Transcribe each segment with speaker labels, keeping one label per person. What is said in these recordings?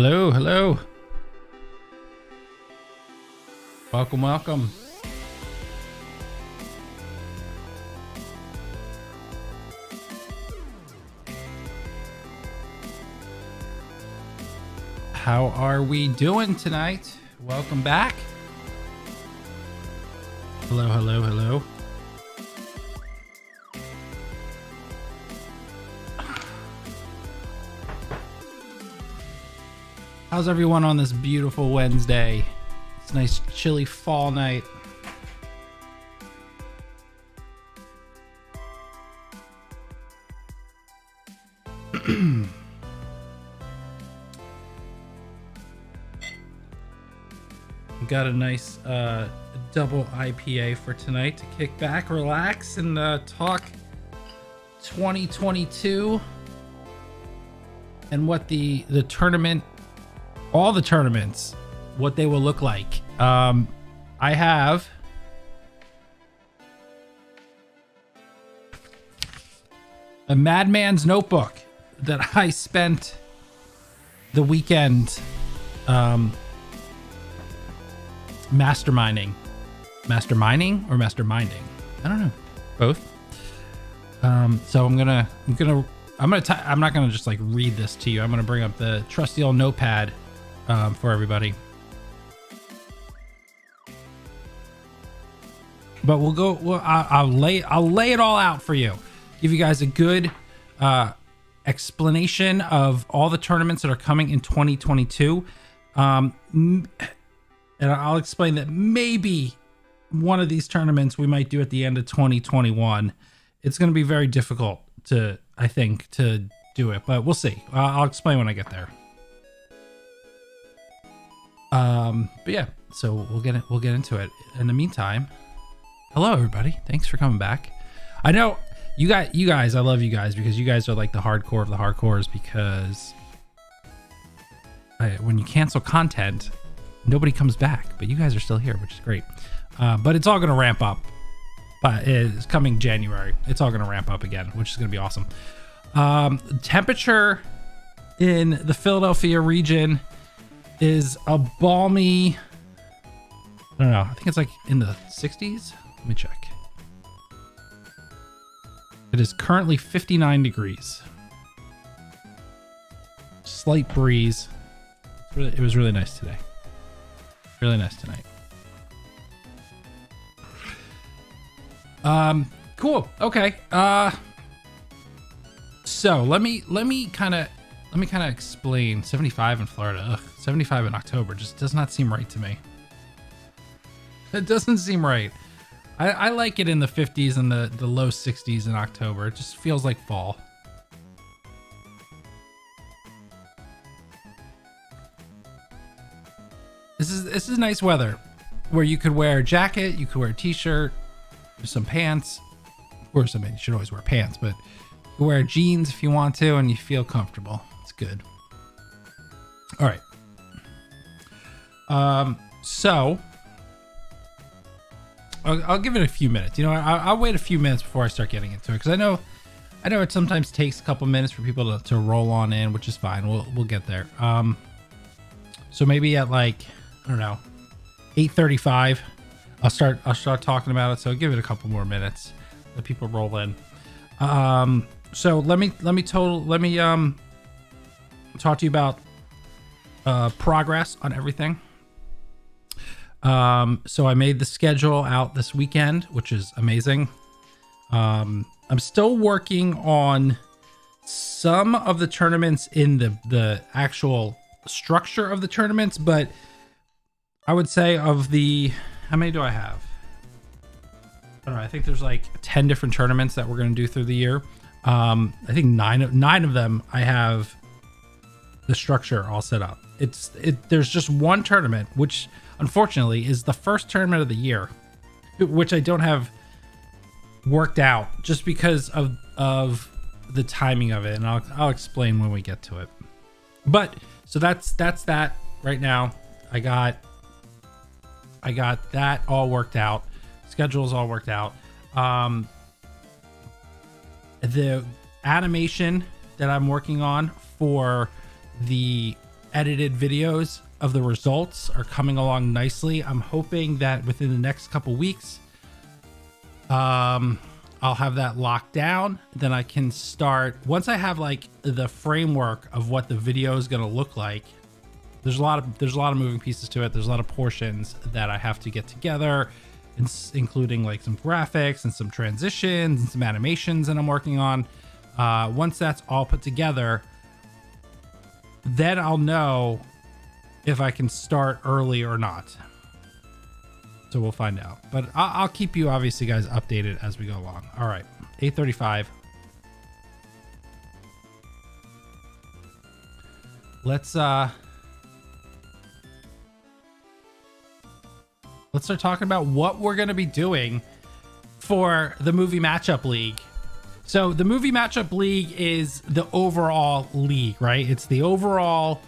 Speaker 1: Hello, hello. Welcome, welcome. How are we doing tonight? Welcome back. Hello, hello, hello. How's everyone on this beautiful Wednesday? It's a nice chilly fall night. Got a nice double IPA for tonight to kick back, relax, and talk 2022 and what the tournament, all the tournaments, what they will look like. I have a Madman's Notebook that I spent the weekend masterminding or masterminding. I don't know, both. So I'm not gonna just like read this to you. I'm gonna bring up the trusty old notepad for everybody. But I'll lay it all out for you. Give you guys a good explanation of all the tournaments that are coming in 2022. And I'll explain that maybe one of these tournaments we might do at the end of 2021. It's going to be very difficult to do it, but we'll see. I'll explain when I get there. But yeah, so we'll get into it. In the meantime, hello everybody. Thanks for coming back. I know you guys, I love you guys because you guys are like the hardcore of the hardcores, because when you cancel content, nobody comes back, but you guys are still here, which is great. But it's all going to ramp up. But it's coming January. It's all going to ramp up again, which is going to be awesome. Temperature in the Philadelphia region is a balmy, I don't know, I think it's like in the 60s. Let me check. It is currently 59 degrees. Slight breeze. It was really nice today. Really nice tonight. Cool. Okay. So let me kind of explain 75 in Florida. Ugh, 75 in October just does not seem right to me. It doesn't seem right. I like it in the 50s and the low 60s in October. It just feels like fall. This is nice weather where you could wear a jacket, you could wear a t-shirt, some pants. Of course, I mean, you should always wear pants, but you can wear jeans if you want to and you feel comfortable. It's good. All right. So I'll give it a few minutes. You know, I'll wait a few minutes before I start getting into it, because I know it sometimes takes a couple minutes for people to roll on in, which is fine. We'll get there. So maybe at like, I don't know, 8:35, I'll start talking about it. So I'll give it a couple more minutes. Let people roll in. So let me talk to you about progress on everything. So I made the schedule out this weekend, which is amazing. I'm still working on some of the tournaments in the actual structure of the tournaments, but I would say of the, how many do I have? I don't know. I think there's like 10 different tournaments that we're going to do through the year. I think nine of them I have the structure all set up. There's just one tournament, which unfortunately is the first tournament of the year, which I don't have worked out just because of the timing of it, and I'll explain when we get to it. But so that's that right now. I got that all worked out. Schedule's all worked out. The animation that I'm working on for the edited videos of the results are coming along nicely. I'm hoping that within the next couple weeks, I'll have that locked down. Then I can start, once I have like the framework of what the video is going to look like. There's a lot of moving pieces to it. There's a lot of portions that I have to get together, including like some graphics and some transitions and some animations that I'm working on. Once that's all put together, then I'll know if I can start early or not. So we'll find out. But I'll keep you obviously guys updated as we go along. All right, 8:35. Let's start talking about what we're going to be doing for the movie matchup league. So the movie matchup league is the overall league, right? It's the overall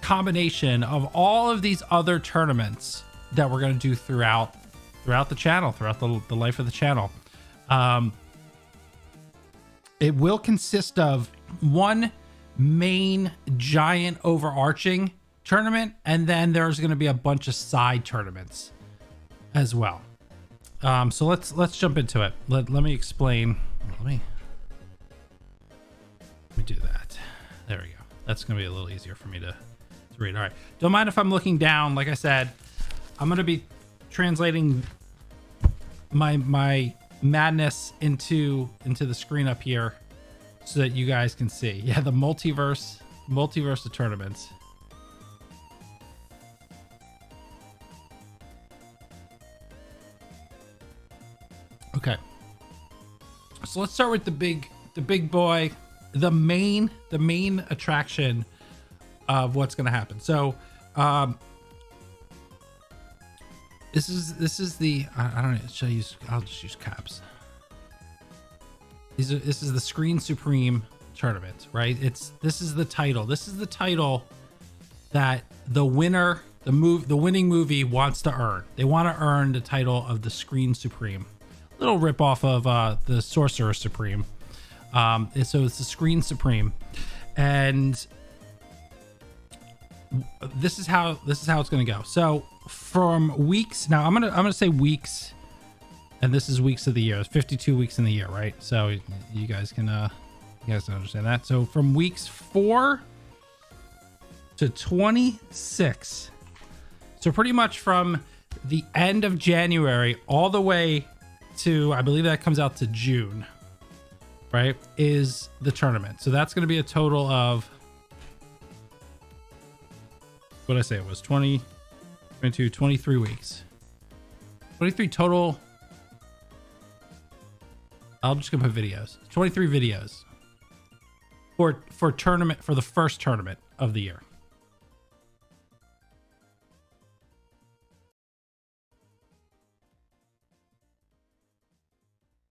Speaker 1: combination of all of these other tournaments that we're going to do throughout the channel, throughout the life of the channel. It will consist of one main giant overarching tournament, and then there's going to be a bunch of side tournaments as well. So let's jump into it. Let me explain. Let me do that. There we go. That's going to be a little easier for me to read. All right. Don't mind if I'm looking down. Like I said, I'm going to be translating my madness into the screen up here so that you guys can see. Yeah, the multiverse of tournaments. Okay, so let's start with the big boy, the main attraction of what's going to happen. So, this is the I don't know. I'll just use caps. This is the Screen Supreme tournament, right? This is the title. This is the title that the winner, the winning movie wants to earn. They want to earn the title of the Screen Supreme. Little rip off of the Sorcerer Supreme. So it's the Screen Supreme, and this is how it's going to go. So from weeks, now I'm gonna say weeks, and this is weeks of the year. It's 52 weeks in the year, right? So you guys can understand that. So from weeks 4 to 26, so pretty much from the end of January all the way to, I believe that comes out to June, right, is the tournament. So that's going to be a total of, what did I say it was, 20, 22, 23 weeks. 23 total. I'm just going to put videos. 23 videos for tournament, for the first tournament of the year.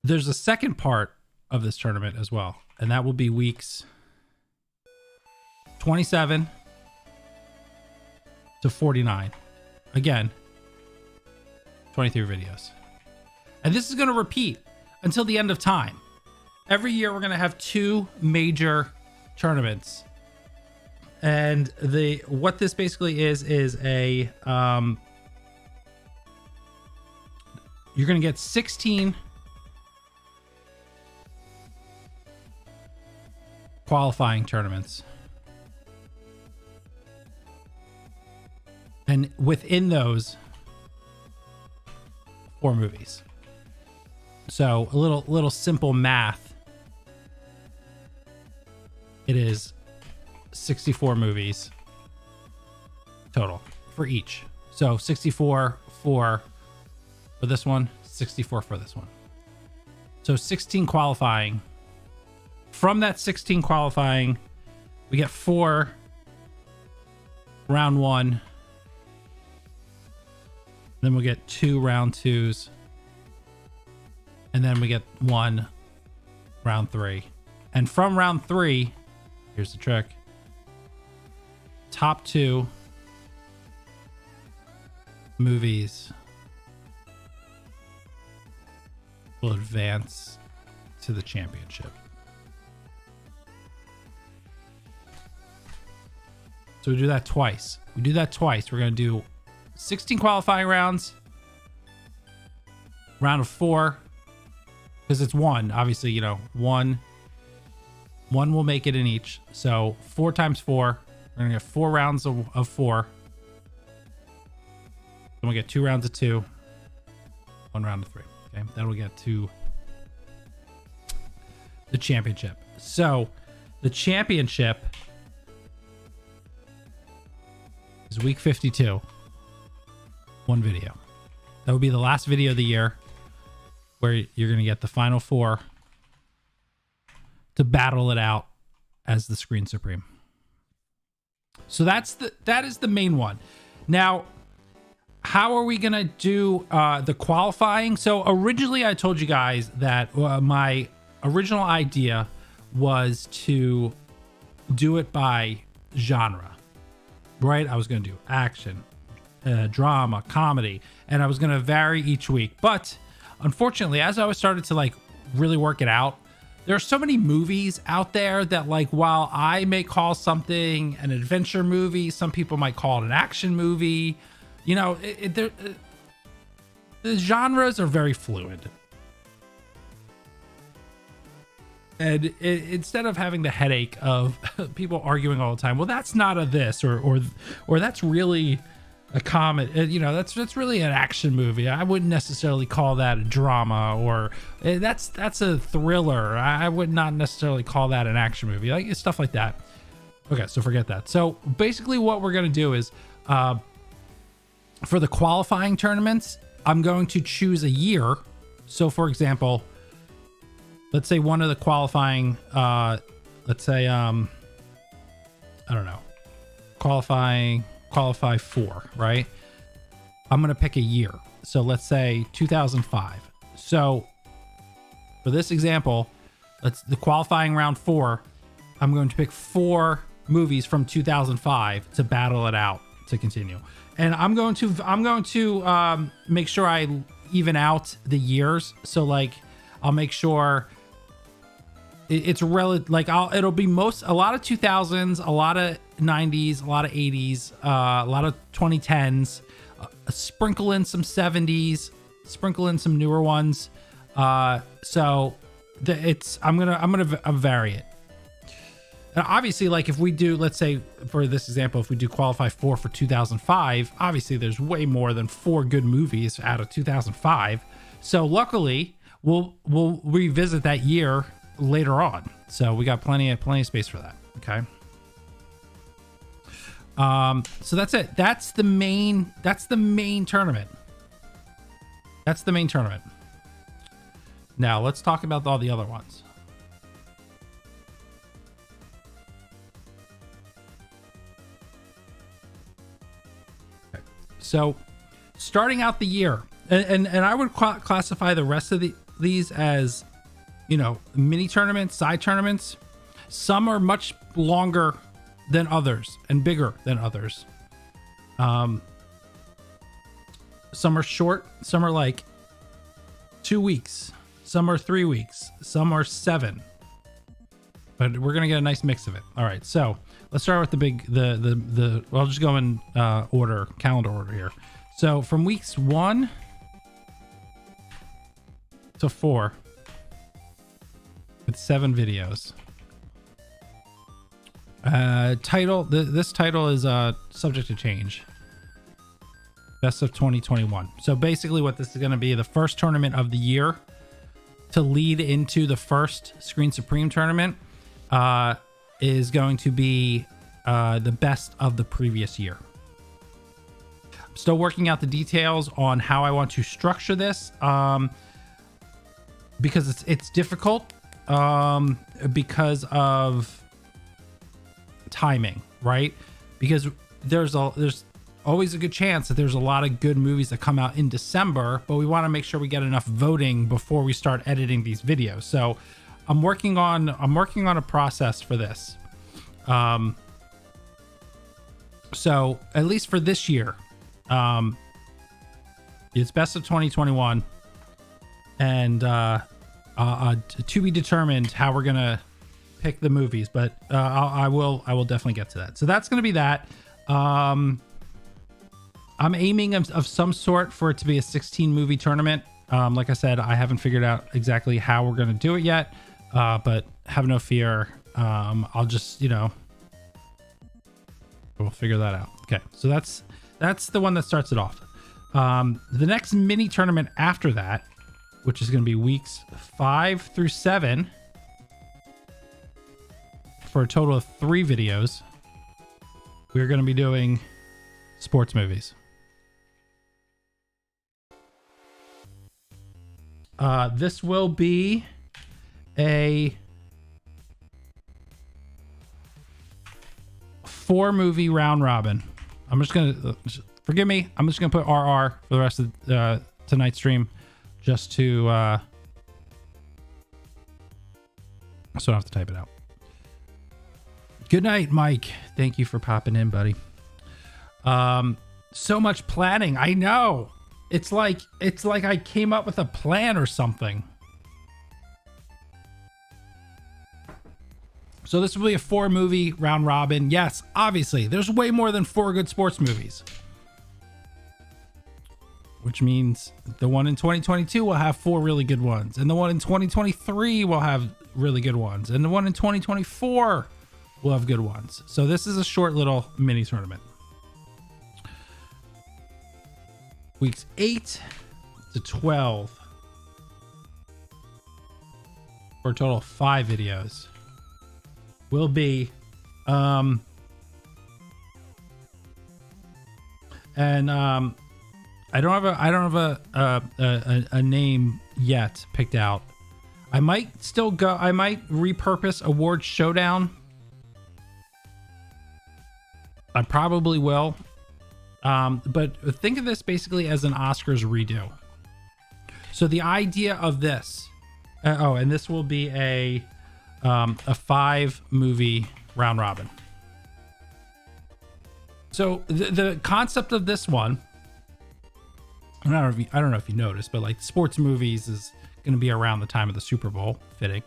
Speaker 1: There's a second part of this tournament as well, and that will be weeks 27 to 49. Again, 23 videos. And this is going to repeat until the end of time. Every year we're going to have 2 major tournaments. And what this basically is a you're going to get 16 qualifying tournaments, and within those 4 movies. So a little simple math, it is 64 movies total for each. So 64 for this one, 64 for this one. So 16 qualifying. From that 16 qualifying, we get 4 round 1. Then we'll get 2 round 2s. And then we get 1 round 3. And from round 3, here's the trick. Top 2 movies will advance to the championship. So we do that twice. We're going to do 16 qualifying rounds, round of 4, because it's 1. Obviously, you know, one will make it in each. So 4 times 4. We're going to get 4 rounds of 4. Then we get 2 rounds of 2. 1 round of 3. Okay. Then we'll get to the championship. So the championship is week 52. 1 video. That would be the last video of the year, where you're going to get the final 4 to battle it out as the Screen Supreme. So that is the main one. Now, how are we going to do the qualifying? So originally I told you guys that my original idea was to do it by genre, right? I was going to do action, drama, comedy, and I was going to vary each week. But unfortunately, as I started to like really work it out, there are so many movies out there that, like, while I may call something an adventure movie, some people might call it an action movie. You know, the genres are very fluid. And instead of having the headache of people arguing all the time, well, that's not a this, or that's really a comedy, you know, that's really an action movie. I wouldn't necessarily call that a drama, or that's a thriller. I would not necessarily call that an action movie, like stuff like that. Okay, so forget that. So basically what we're going to do is, for the qualifying tournaments, I'm going to choose a year. So for example, let's say one of the qualifying, let's say, I don't know, qualify 4, right? I'm going to pick a year. So let's say 2005. So for this example, the qualifying round 4, I'm going to pick 4 movies from 2005 to battle it out to continue. And I'm going to make sure I even out the years. So like, I'll make sure it's relative, like it'll be a lot of 2000s, a lot of 90s, a lot of 80s, a lot of 2010s, sprinkle in some 70s, sprinkle in some newer ones. So I'm gonna vary it. And obviously, like if we do, let's say for this example, if we do qualify 4 for 2005, obviously there's way more than 4 good movies out of 2005. So luckily, we'll revisit that year later on. So we got plenty of space for that. Okay. So that's it. That's the main tournament. That's the main tournament. Now let's talk about all the other ones. Okay. So starting out the year, and I would classify the rest of these as, you know, mini tournaments, side tournaments. Some are much longer than others and bigger than others. Some are short. Some are like 2 weeks. Some are 3 weeks. Some are 7. But we're gonna get a nice mix of it. All right, so let's start with the. Well, I'll just go in calendar order here. So from weeks 1 to 4. With 7 videos. Title. This title is subject to change. Best of 2021. So basically, what this is going to be, the first tournament of the year to lead into the first Screen Supreme tournament, is going to be the best of the previous year. I'm still working out the details on how I want to structure this, because it's difficult. Because of timing, right? Because there's always a good chance that there's a lot of good movies that come out in December, but we want to make sure we get enough voting before we start editing these videos. So I'm working on a process for this. So at least for this year, it's best of 2021, and to be determined how we're gonna pick the movies, but I will definitely get to that. So that's going to be that. I'm aiming of some sort for it to be a 16 movie tournament. Like I said, I haven't figured out exactly how we're going to do it yet, but have no fear. I'll just, we'll figure that out. Okay, so that's the one that starts it off. The next mini tournament after that, which is going to be weeks 5 through 7 for a total of 3 videos, we're going to be doing sports movies. This will be a 4 movie round robin. I'm just gonna forgive me. I'm just gonna put RR for the rest of tonight's stream, just to so I don't have to type it out. Good night, Mike. Thank you for popping in, buddy. So much planning. I know. It's like I came up with a plan or something. So this will be a 4 movie round robin. Yes, obviously, there's way more than 4 good sports movies. Which means the one in 2022 will have 4 really good ones. And the one in 2023 will have really good ones. And the one in 2024 will have good ones. So this is a short little mini tournament. Weeks 8 to 12 for a total of 5 videos will be I don't have a name yet picked out. I might repurpose Award Showdown. I probably will. But think of this basically as an Oscars redo. So the idea of this, and this will be a 5 movie round robin. So the concept of this one, I don't know if you noticed, but like sports movies is going to be around the time of the Super Bowl, fitting.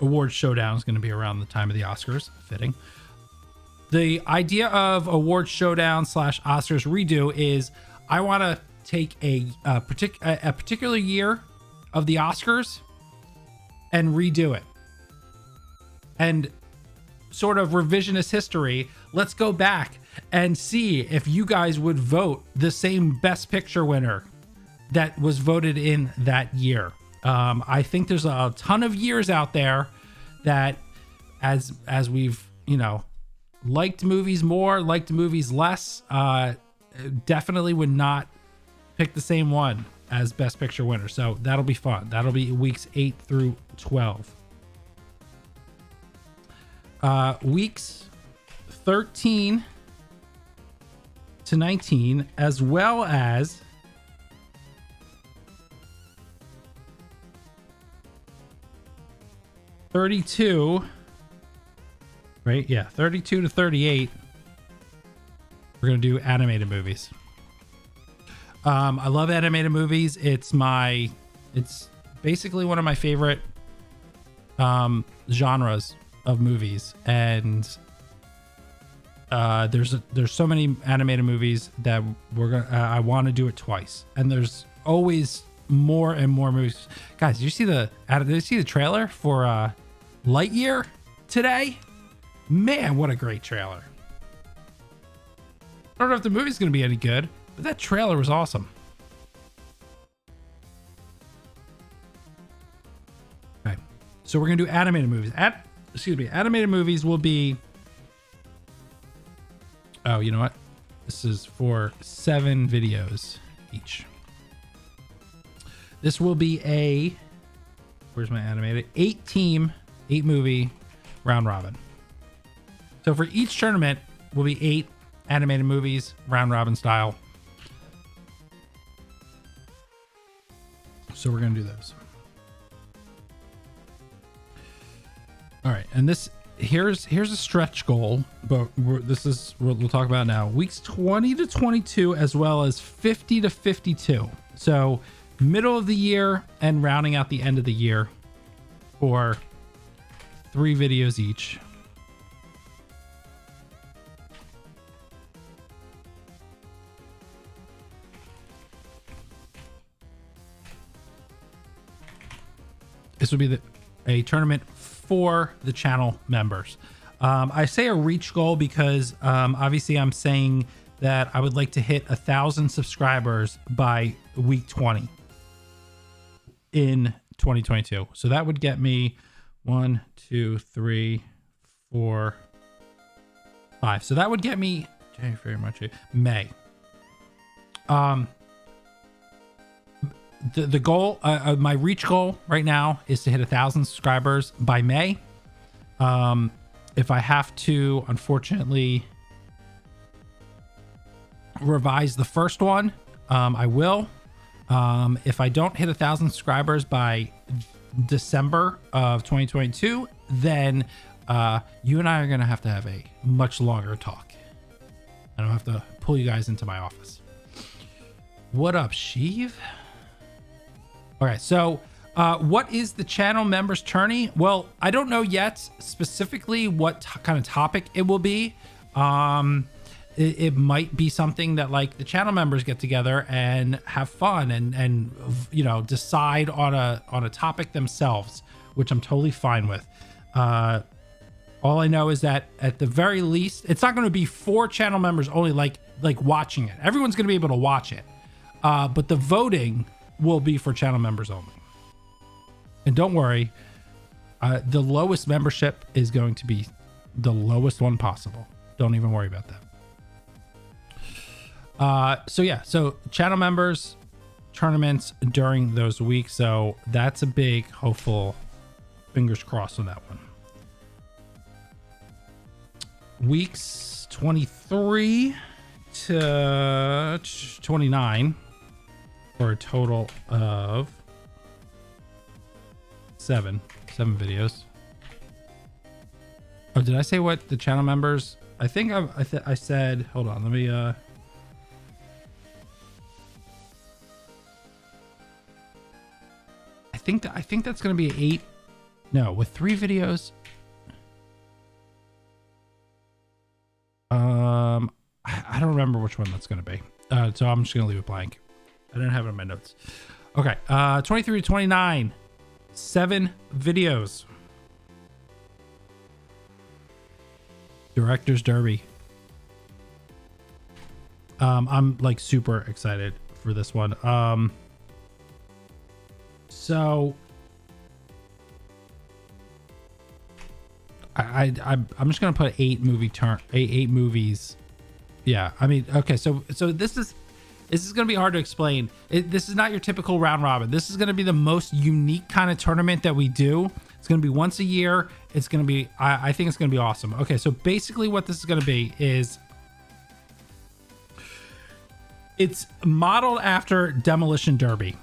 Speaker 1: Award Showdown is going to be around the time of the Oscars, fitting. The idea of Award Showdown / Oscars redo is I want to take a particular year of the Oscars and redo it. And sort of revisionist history, let's go back and see if you guys would vote the same Best Picture winner that was voted in that year. I think there's a ton of years out there that as we've, liked movies more, liked movies less, definitely would not pick the same one as Best Picture winner. So that'll be fun. That'll be weeks 8 through 12. Weeks 13 to 19, as well as '32, right? Yeah, 32 to 38. We're gonna do animated movies. I love animated movies. It's basically one of my favorite genres of movies, and there's so many animated movies that I want to do it twice, and there's always more and more movies. Guys, did you see the trailer for Lightyear today? Man, what a great trailer. I don't know if the movie's gonna be any good, but that trailer was awesome. Okay, so we're gonna do animated movies. Animated movies will be, oh, you know what? This is for 7 videos each. This will be where's my animated? 8 movie round robin. So for each tournament will be 8 animated movies, round robin style. So we're gonna do those. All right, and here's a stretch goal, but this is what we'll talk about now. Weeks 20 to 22, as well as 50 to 52. So middle of the year and rounding out the end of the year for 3 videos each. This would be a tournament for the channel members. I say a reach goal because obviously I'm saying that I would like to hit 1,000 subscribers by week 20 in 2022. So that would get me 1, 2, 3, 4, 5. So that would get me very much May. The goal, my reach goal right now is to hit 1,000 subscribers by May. If I have to, unfortunately, revise the first one, I will. If I don't hit 1,000 subscribers by December of 2022, then you and I are going to have a much longer talk. I don't have to pull you guys into my office. What up, Sheev? All right, so what is the channel members tourney? Well, I don't know yet specifically what kind of topic it will be. It might be something that like the channel members get together and have fun and you know, decide on a topic themselves, which I'm totally fine with. All I know is that at the very least, it's not going to be for channel members only, like watching it. Everyone's going to be able to watch it, but the voting will be for channel members only. And don't worry, the lowest membership is going to be the lowest one possible. Don't even worry about that. So yeah, so channel members tournaments during those weeks. So that's a big hopeful, fingers crossed on that one. Weeks 23 to 29 for a total of seven videos. Oh, did I say what the channel members? I think I said, hold on, let me I think that's going to be 8. No, with 3 videos. I don't remember which one that's going to be. So I'm just going to leave it blank. I didn't have it in my notes. Okay. 23 to 29, 7 videos. Director's Derby. I'm like super excited for this one. So I'm just gonna put 8 movies. Yeah, I mean, okay, so this is gonna be hard to explain. This is not your typical round robin. This is gonna be the most unique kind of tournament that we do. It's gonna be once a year. It's gonna be, I think it's gonna be awesome. Okay, so basically what this is gonna be is it's modeled after Demolition Derby.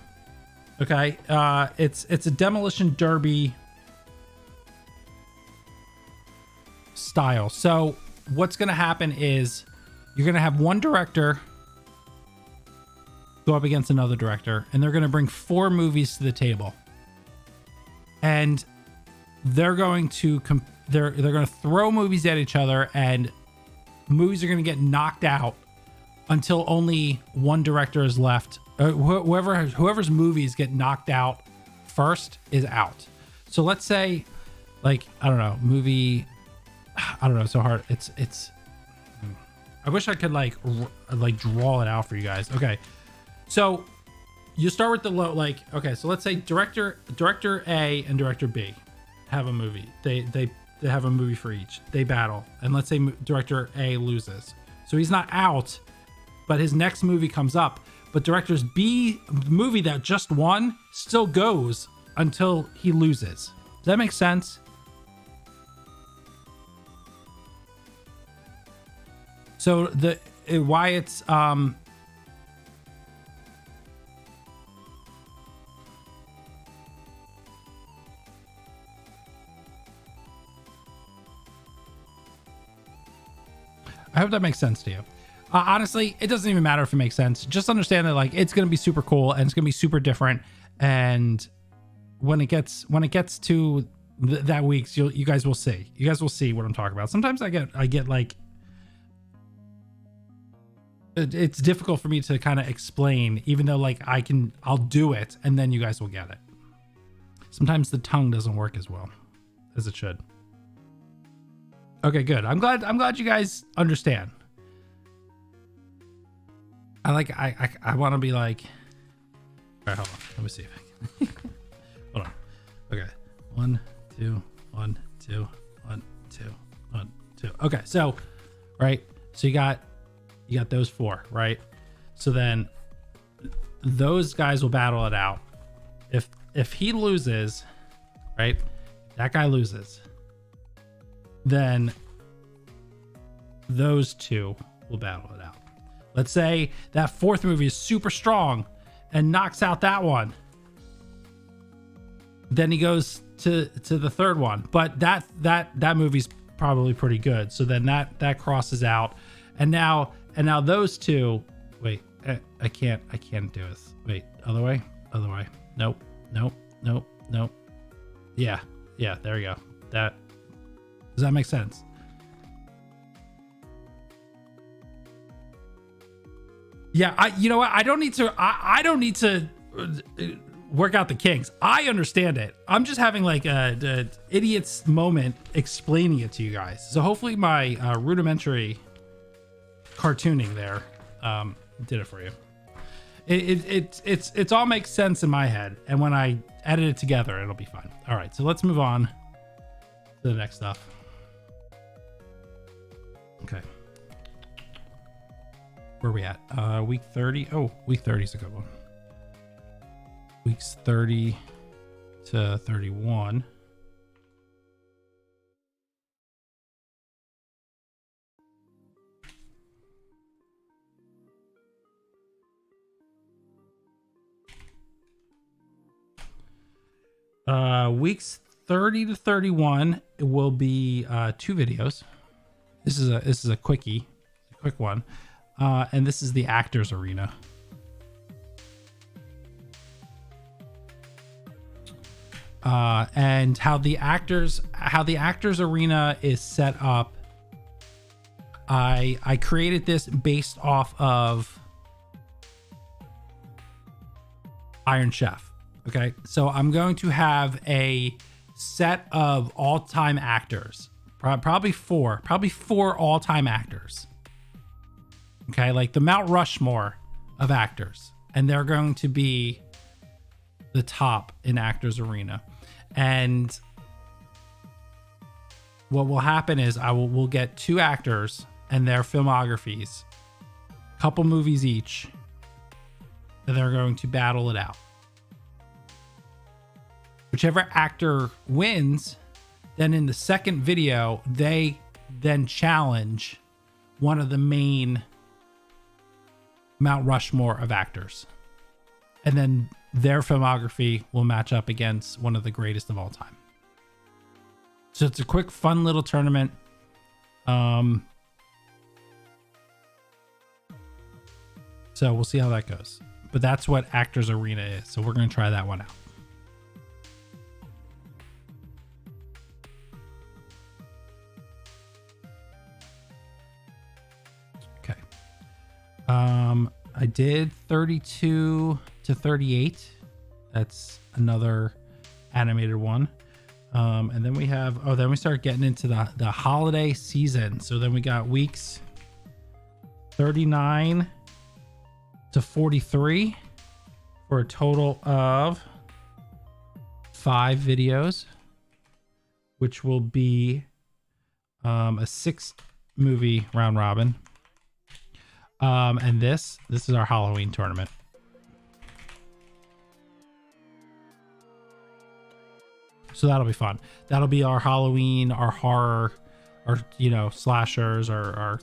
Speaker 1: Okay, it's a Demolition Derby style. So what's gonna happen is you're gonna have one director go up against another director, and they're gonna bring 4 movies to the table, and they're going to they're gonna throw movies at each other, and movies are gonna get knocked out until only one director is left. Whoever's movies get knocked out first is out. So let's say, like, I don't know, movie, I don't know, it's so hard. It's I wish I could like draw it out for you guys. Okay, so you start with the low, like, okay, so let's say director A and director B have a movie. They have a movie for each. They battle, and let's say director A loses, so he's not out, but his next movie comes up. But director's B movie that just won still goes until he loses. Does that make sense? So why it's I hope that makes sense to you. Honestly, it doesn't even matter if it makes sense. Just understand that like it's going to be super cool and it's going to be super different. And when it gets to that weeks. You guys will see. You guys will see what I'm talking about. Sometimes I get like, it's difficult for me to kind of explain, even though like I'll do it and then you guys will get it. Sometimes the tongue doesn't work as well as it should. Okay, good. I'm glad you guys understand. I want to be like, all right, hold on. Let me see if I can. Hold on. Okay. 1, 2, 1, 2, 1, 2, 1, 2. Okay. So, right. So you got those 4, right? So then those guys will battle it out. If he loses, right? That guy loses. Then those 2 will battle it out. Let's say that 4th movie is super strong and knocks out that one. Then he goes to the 3rd one, but that movie's probably pretty good. So then that crosses out, and now those 2. Wait, I can't do this. Wait, other way. Nope. Yeah. There we go. Does that make sense? Yeah, you know what? I don't need to work out the kinks. I understand it. I'm just having like a idiot's moment explaining it to you guys. So hopefully my rudimentary cartooning there did it for you. It's all makes sense in my head, and when I edit it together, it'll be fine. All right, so let's move on to the next stuff. Okay. Where are we at? Week 30. Oh, week 30 is a good one. Weeks 30 to 31. Weeks 30 to 31, it will be 2 videos. This is a quickie, a quick one. And this is the actors arena. And how the actors arena is set up. I created this based off of Iron Chef. Okay, so I'm going to have a set of all-time actors, probably four all-time actors. Okay, like the Mount Rushmore of actors, and they're going to be the top in actors arena. And what will happen is we'll get 2 actors and their filmographies, a couple movies each, and they're going to battle it out. Whichever actor wins, then in the second video, they then challenge one of the main Mount Rushmore of actors. And then their filmography will match up against one of the greatest of all time. So it's a quick, fun little tournament. So we'll see how that goes. But that's what Actors Arena is. So we're going to try that one out. Okay. I did 32 to 38. That's another animated one. And then we have, then we start getting into the holiday season. So then we got weeks 39 to 43 for a total of 5 videos, which will be a 6 movie round robin. And this is our Halloween tournament. So that'll be fun. That'll be our Halloween, our horror, our, slashers, our,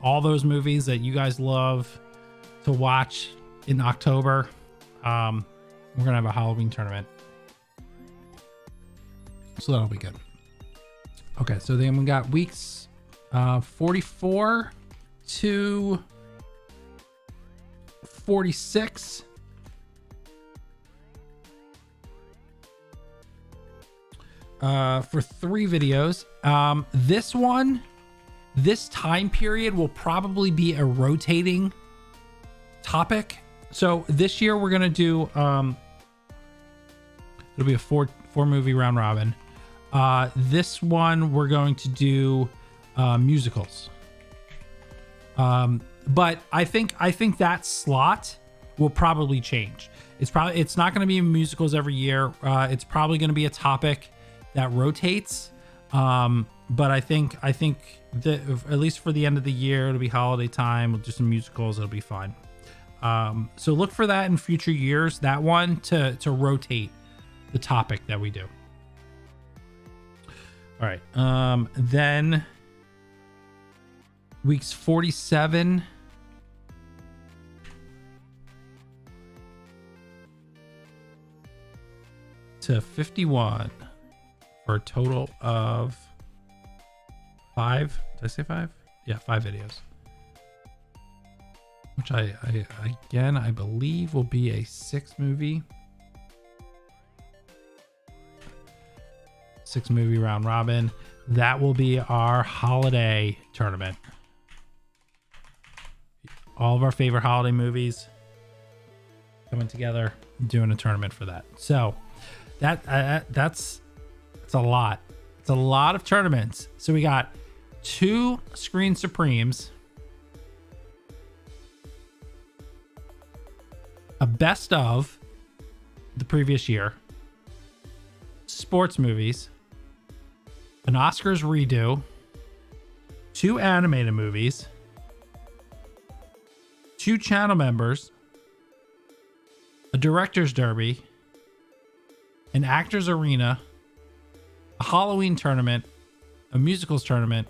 Speaker 1: all those movies that you guys love to watch in October. We're going to have a Halloween tournament. So that'll be good. Okay. So then we got weeks 44 to 46. for 3 videos. This time period will probably be a rotating topic. So this year we're gonna do it'll be a four movie round robin. This one we're going to do musicals. But I think that slot will probably change. It's not going to be musicals every year. It's probably going to be a topic that rotates. But I think that at least for the end of the year, it'll be holiday time. We'll do some musicals. It'll be fine. So look for that in future years. That one to rotate the topic that we do. All right. Then weeks 47 to 51 for a total of 5. Did I say 5? Yeah, 5 videos. Which I believe will be a 6 movie round robin. That will be our holiday tournament. All of our favorite holiday movies coming together, doing a tournament for that. So that's a lot. It's a lot of tournaments. So we got 2 Screen Supremes, a best of the previous year, sports movies, an Oscars redo, 2 animated movies, 2 channel members, a director's derby, an actors arena, a Halloween tournament, a musicals tournament,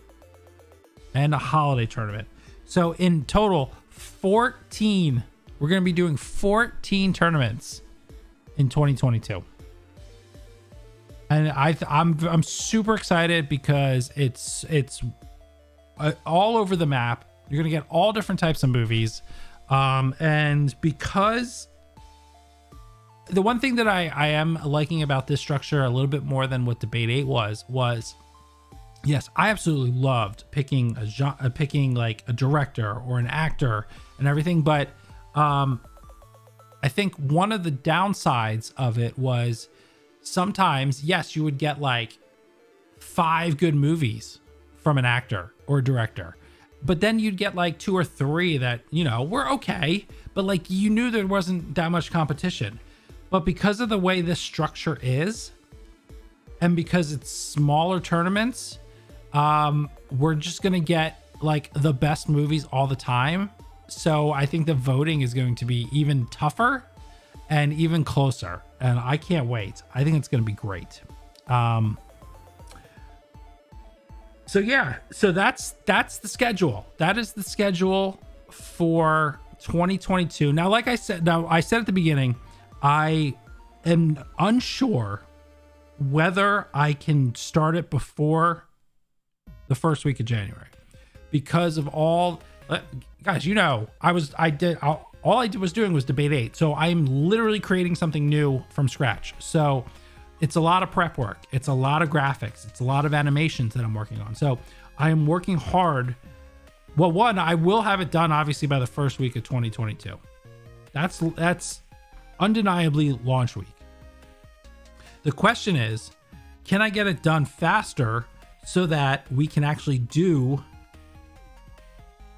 Speaker 1: and a holiday tournament. So in total, 14. We're going to be doing 14 tournaments in 2022. And I'm super excited because it's all over the map. You're going to get all different types of movies. And because the one thing that I am liking about this structure a little bit more than what Debate 8 was yes, I absolutely loved picking like a director or an actor and everything. But I think one of the downsides of it was sometimes, yes, you would get like 5 good movies from an actor or director, but then you'd get like 2 or 3 that, were okay, but like you knew there wasn't that much competition. But because of the way this structure is, and because it's smaller tournaments, we're just going to get like the best movies all the time. So I think the voting is going to be even tougher and even closer. And I can't wait. I think it's going to be great. So yeah, so that's the schedule. That is the schedule for 2022. Now, like I said at the beginning, I am unsure whether I can start it before the first week of January because of all guys, all I was doing was Debate 8. So I'm literally creating something new from scratch. So it's a lot of prep work. It's a lot of graphics. It's a lot of animations that I'm working on. So I am working hard. Well, one, I will have it done obviously by the first week of 2022. That's undeniably launch week. The question is, can I get it done faster so that we can actually do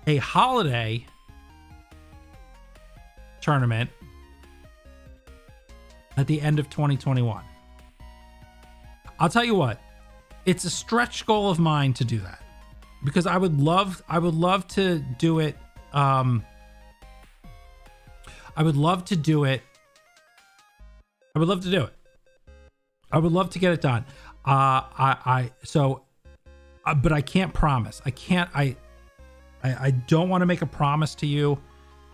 Speaker 1: a holiday tournament at the end of 2021? I'll tell you what, it's a stretch goal of mine to do that because I would love to do it. I would love to do it. I would love to get it done. But I can't promise. I don't want to make a promise to you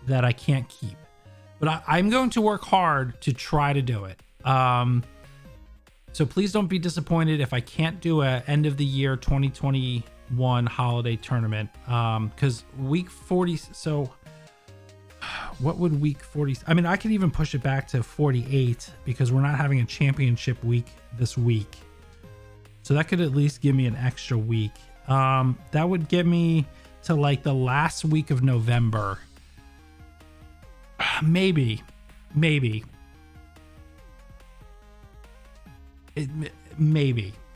Speaker 1: that I can't keep. But I'm going to work hard to try to do it. So please don't be disappointed if I can't do a end of the year 2021 holiday tournament. Because week 40. So what would week 40? I mean, I could even push it back to 48 because we're not having a championship week this week. So that could at least give me an extra week. That would get me to like the last week of November. Maybe. Maybe.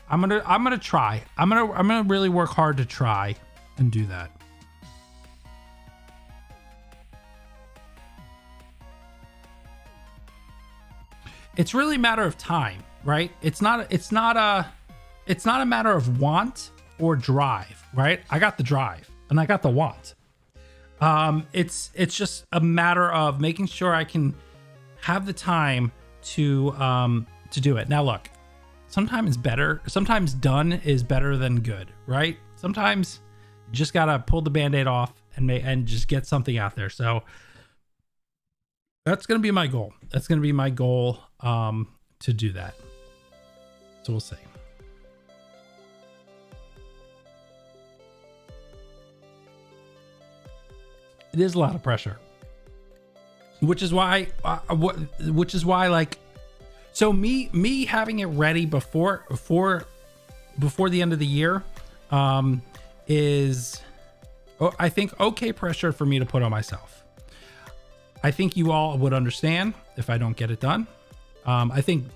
Speaker 1: I'm gonna try. I'm gonna really work hard to try and do that. It's really a matter of time, right? It's not a matter of want or drive, right? I got the drive and I got the want. It's just a matter of making sure I can have the time to do it. Now look, sometimes done is better than good, right? Sometimes you just gotta pull the band-aid off and just get something out there. So that's gonna be my goal. That's gonna be my goal to do that. So we'll see. It is a lot of pressure, which is why like, so me having it ready before the end of the year is, I think, okay pressure for me to put on myself. I think you all would understand if I don't get it done. I think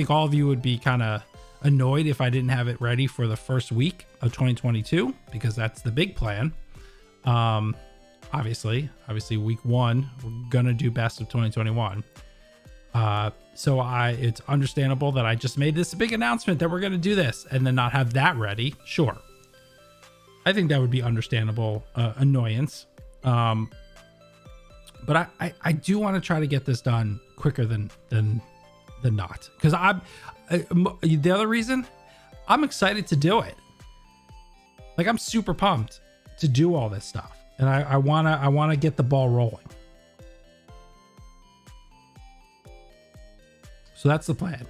Speaker 1: all of you would be kind of annoyed if I didn't have it ready for the first week of 2022, because that's the big plan. Obviously week 1, we're gonna do best of 2021. So it's understandable that I just made this big announcement that we're gonna do this and then not have that ready. Sure, I think that would be understandable annoyance. But I do want to try to get this done quicker than not, because the other reason I'm excited to do it. Like, I'm super pumped to do all this stuff, and I wanna get the ball rolling. So that's the plan.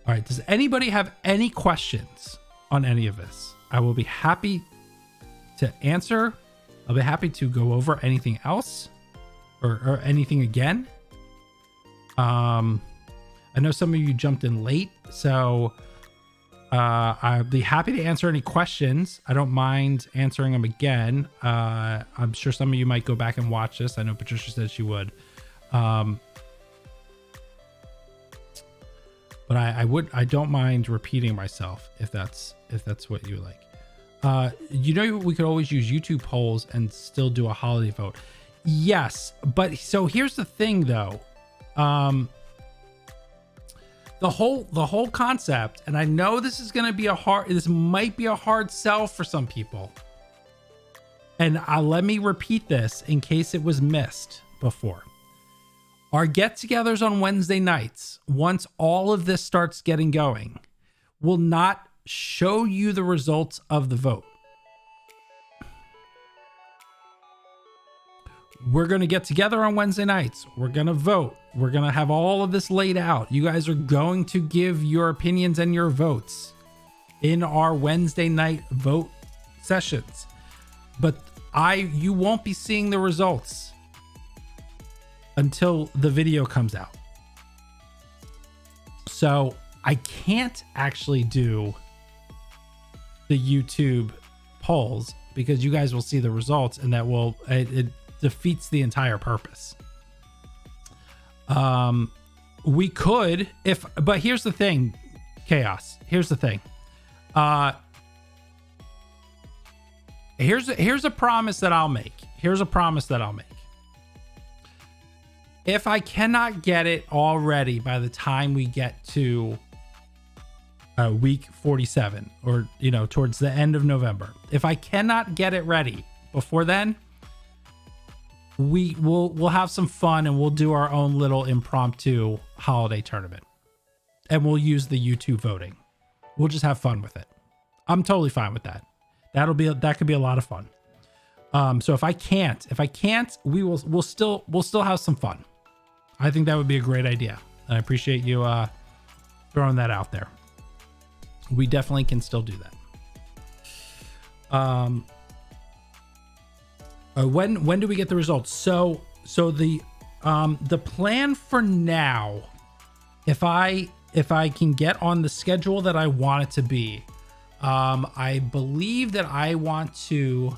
Speaker 1: All right. Does anybody have any questions on any of this? I will be happy to answer. I'll be happy to go over anything else or anything again. I know some of you jumped in late, so I'd be happy to answer any questions. I don't mind answering them again. I'm sure some of you might go back and watch this. I know Patricia said she would. But I don't mind repeating myself if that's what you like. We could always use YouTube polls and still do a holiday vote. Yes, but so here's the thing though. The whole concept, and I know this might be a hard sell for some people. And let me repeat this in case it was missed before. Our get-togethers on Wednesday nights, once all of this starts getting going, will not show you the results of the vote. We're going to get together on Wednesday nights. We're going to vote. We're going to have all of this laid out. You guys are going to give your opinions and your votes in our Wednesday night vote sessions. But you won't be seeing the results until the video comes out. So I can't actually do the YouTube polls because you guys will see the results, and that it defeats the entire purpose. We could, but here's the thing, Chaos. Here's the thing. Here's a promise that I'll make. If I cannot get it all ready by the time we get to week 47, or towards the end of November, if I cannot get it ready before then, we'll have some fun and we'll do our own little impromptu holiday tournament, and we'll use the YouTube voting. We'll just have fun with it. I'm totally fine with that. That could be a lot of fun. So if I can't, we'll still have some fun. I think that would be a great idea. And I appreciate you throwing that out there. We definitely can still do that. When do we get the results? So the plan for now, if I can get on the schedule that I want it to be, I believe that I want to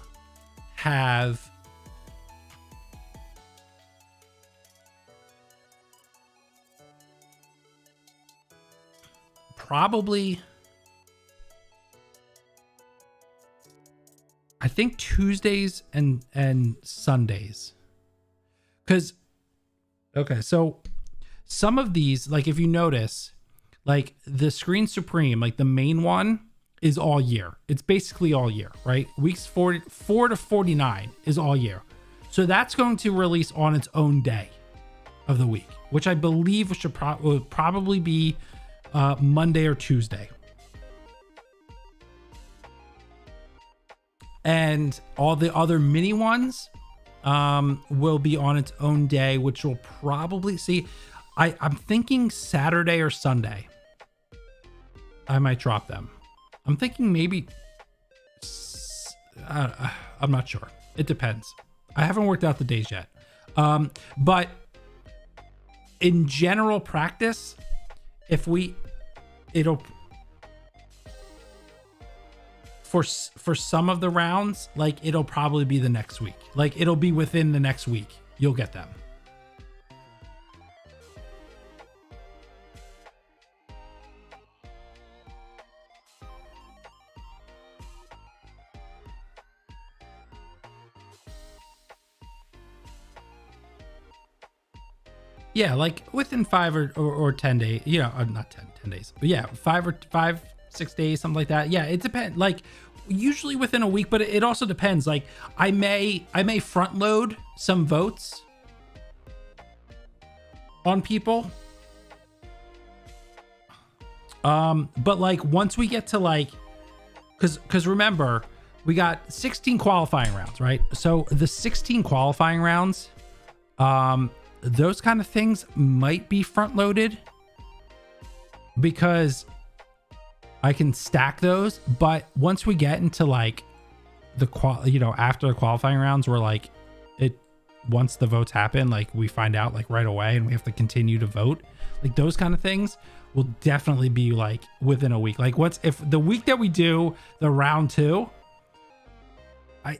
Speaker 1: have probably, I think Tuesdays and Sundays. Because, okay, so some of these, like if you notice, like the Screen Supreme, like the main one is all year. It's basically all year, right? Weeks 4 to 49 is all year. So that's going to release on its own day of the week, which I believe will probably be Monday or Tuesday. And all the other mini ones will be on its own day, which will probably see. I'm thinking Saturday or Sunday. I might drop them. I'm thinking maybe. I'm not sure. It depends. I haven't worked out the days yet. But in general practice, it'll for some of the rounds, like it'll probably be the next week. Like it'll be within the next week. You'll get them. Yeah, like within 5 or 10 days, you know, not 10 days, but yeah, 6 days, something like that. Yeah, it depends. Like usually within a week, but it also depends. Like I may front load some votes on people. But like once we get to like, cause remember we got 16 qualifying rounds, right? So the 16 qualifying rounds, those kind of things might be front loaded because I can stack those. But once we get into like the after the qualifying rounds, we're like once the votes happen, like we find out like right away and we have to continue to vote, like those kind of things will definitely be like within a week. Like if the week that we do the round 2, I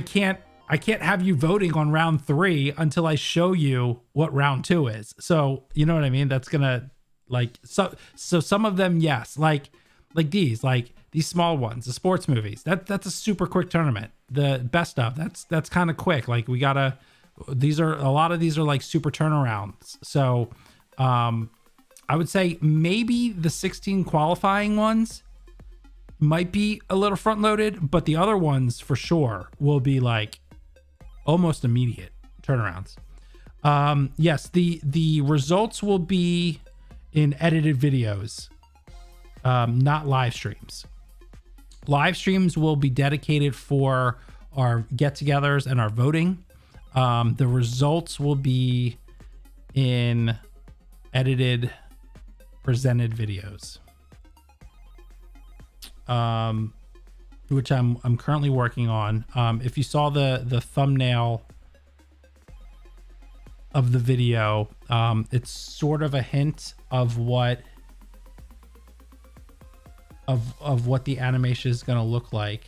Speaker 1: can't have you voting on round 3 until I show you what round 2 is. So, you know what I mean? That's gonna like, so some of them, yes, like these small ones, the sports movies, that's a super quick tournament. The best of that's kind of quick. Like a lot of these are like super turnarounds. So, I would say maybe the 16 qualifying ones might be a little front loaded, but the other ones for sure will be like almost immediate turnarounds. Yes, the results will be in edited videos, not live streams. Live streams will be dedicated for our get-togethers and our voting. The results will be in edited, presented videos, which I'm currently working on. If you saw the thumbnail of the video, it's sort of a hint of what the animation is going to look like.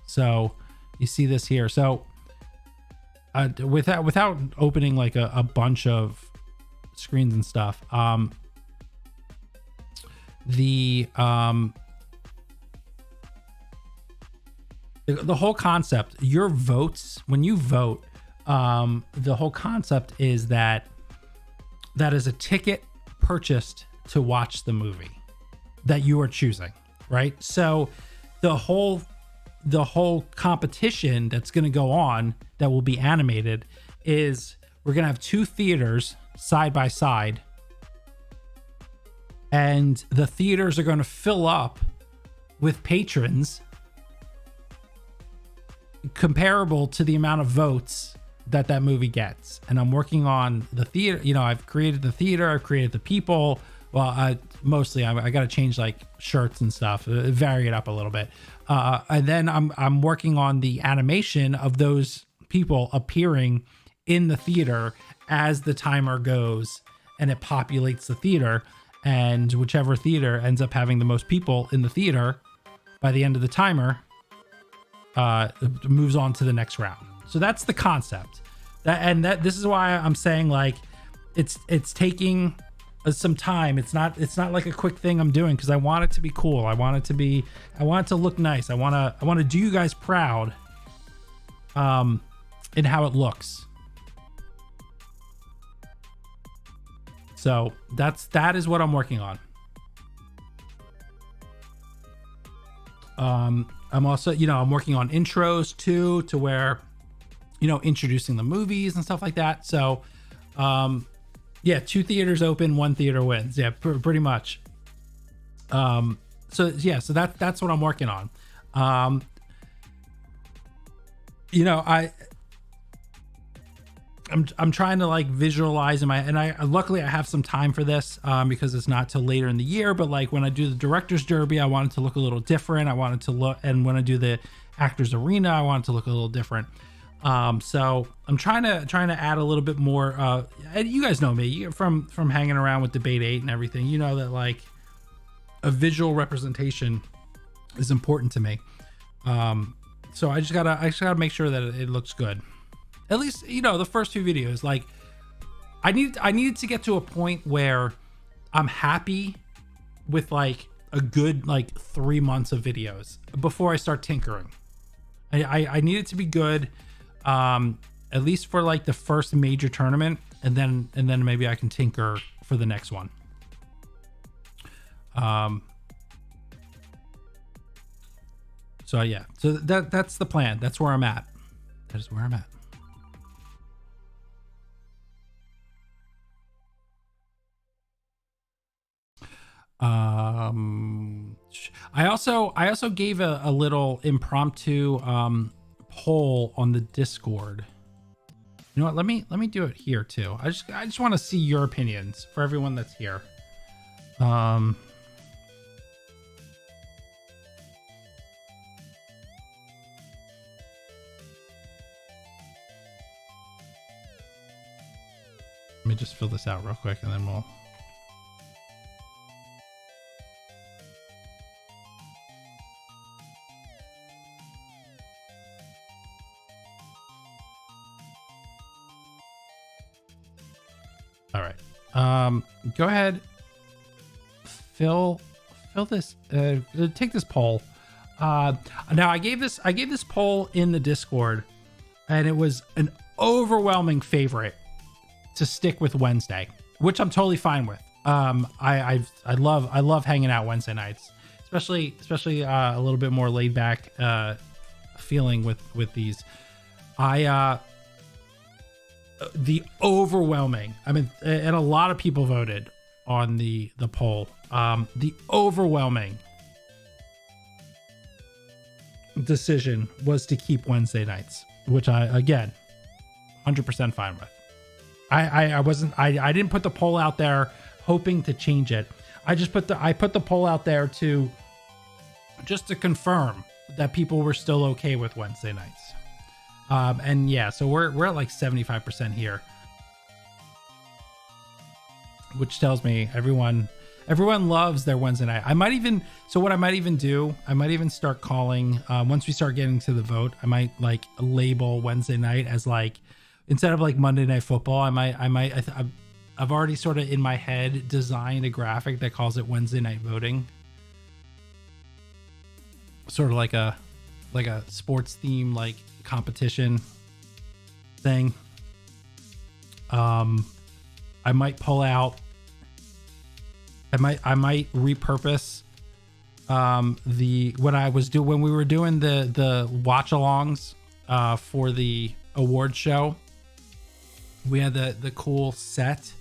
Speaker 1: So you see this here. So without opening like a bunch of screens and stuff, the whole concept, your votes, when you vote, the whole concept is that is a ticket purchased to watch the movie that you are choosing, right? So the whole competition that's going to go on that will be animated is we're going to have 2 theaters side by side, and the theaters are going to fill up with patrons comparable to the amount of votes that movie gets. And I'm working on the theater. You know, I've created the theater, I've created the people. Well, I got to change like shirts and stuff, vary it up a little bit. And then I'm working on the animation of those people appearing in the theater as the timer goes and it populates the theater. and whichever theater ends up having the most people in the theater by the end of the timer moves on to the next round. So that's the concept. This is why I'm saying, like, it's taking some time. It's not like a quick thing I'm doing, because I want it to be cool. I want it to look nice. I want to do you guys proud in how it looks. So that is what I'm working on. I'm also, I'm working on intros too, to where, introducing the movies and stuff like that. So, yeah, 2 theaters open, 1 theater wins. Yeah, pretty much. So that's what I'm working on. I'm trying to like visualize I luckily I have some time for this because it's not till later in the year, but like when I do the director's derby, I want it to look a little different. I want it to look, and when I do the actors arena, I want it to look a little different. So I'm trying to add a little bit more. And you guys know me from hanging around with Debate 8 and everything. You know that like a visual representation is important to me. So I just gotta make sure that it looks good. At least, the first 2 videos, like I needed to get to a point where I'm happy with like a good, like 3 months of videos before I start tinkering. I need it to be good. At least for like the first major tournament, and then maybe I can tinker for the next one. So yeah, so that's the plan. That's where I'm at. That is where I'm at. I also gave a little impromptu poll on the Discord. You know what? Let me do it here too. I just want to see your opinions for everyone that's here. Let me just fill this out real quick, and then we'll. All right. Go ahead. Fill this. Take this poll. Now I gave this poll in the Discord, and it was an overwhelming favorite to stick with Wednesday, which I'm totally fine with. I love hanging out Wednesday nights, especially a little bit more laid back feeling with these. The overwhelming, and a lot of people voted on the poll. The overwhelming decision was to keep Wednesday nights, which I, again, 100% fine with. I didn't put the poll out there hoping to change it. I put the poll out there just to confirm that people were still okay with Wednesday nights. And yeah, so we're at like 75% here, which tells me everyone loves their Wednesday night. I might even start calling, once we start getting to the vote, I might like label Wednesday night as like, instead of like Monday Night Football, I've already sort of in my head designed a graphic that calls it Wednesday Night Voting. Sort of like a sports theme, like competition thing. I might pull out, I might repurpose what I was doing when we were doing the watch alongs for the award show. We had the cool set.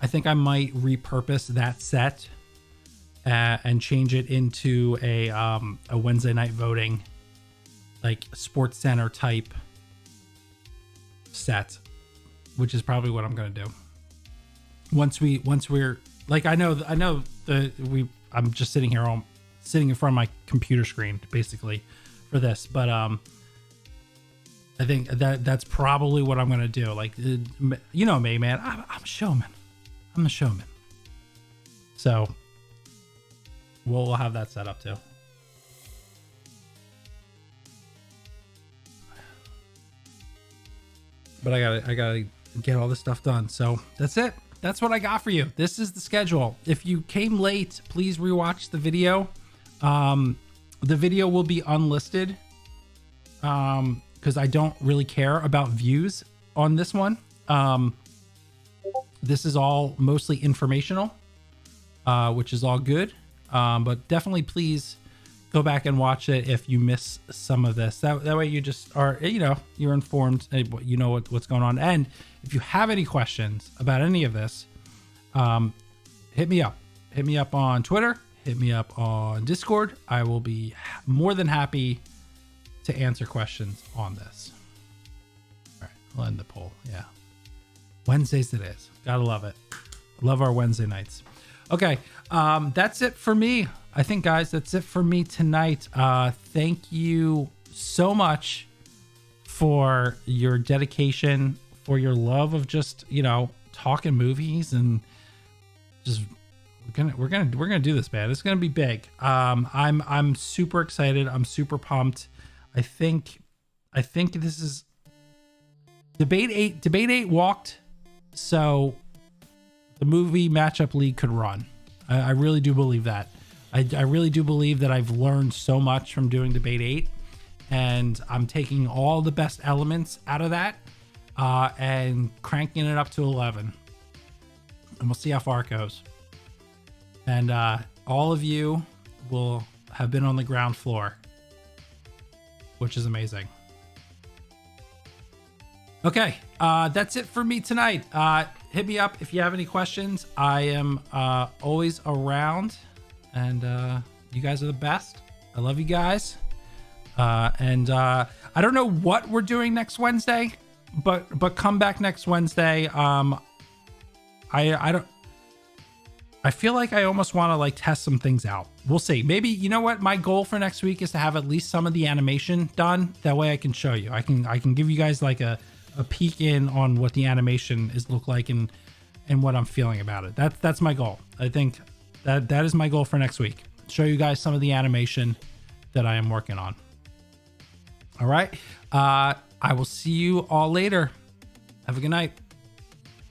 Speaker 1: I think I might repurpose that set and change it into a Wednesday night voting, like Sports Center type set, which is probably what I'm gonna do. Once we're like, I'm just sitting here, sitting in front of my computer screen basically for this, but I think that's probably what I'm gonna do. Like, you know me, man. I'm a showman. I'm a showman. So we'll have that set up too. But I gotta get all this stuff done. So that's it. That's what I got for you. This is the schedule. If you came late, please rewatch the video. The video will be unlisted because I don't really care about views on this one. This is all mostly informational, which is all good. But definitely please go back and watch it if you miss some of this. That way you just are, you're informed, you know what's going on. And if you have any questions about any of this, hit me up. Hit me up on Twitter. Hit me up on Discord. I will be more than happy to answer questions on this. All right, we'll end the poll. Yeah. Wednesdays it is. Gotta love it. Love our Wednesday nights. Okay, that's it for me. I think, guys, that's it for me tonight. Thank you so much for your dedication, for your love of just, talking movies, and just we're gonna do this, man. It's gonna be big. I'm super excited. I'm super pumped. I think this is debate 8. Debate 8 walked, so the movie matchup league could run. I really do believe that. I really do believe that I've learned so much from doing debate 8, and I'm taking all the best elements out of that and cranking it up to 11, and we'll see how far it goes. And all of you will have been on the ground floor, which is amazing. Okay, that's it for me tonight. Hit me up if you have any questions. I am always around, and you guys are the best. I love you guys. And I don't know what we're doing next Wednesday, but come back next Wednesday. I feel like I almost want to test some things out. We'll see. Maybe, you know what? My goal for next week is to have at least some of the animation done. That way I can show you. I can give you guys a peek in on what the animation is look like and what I'm feeling about it. That's my goal. I think that is my goal for next week. Show you guys some of the animation that I am working on. All right. I will see you all later. Have a good night.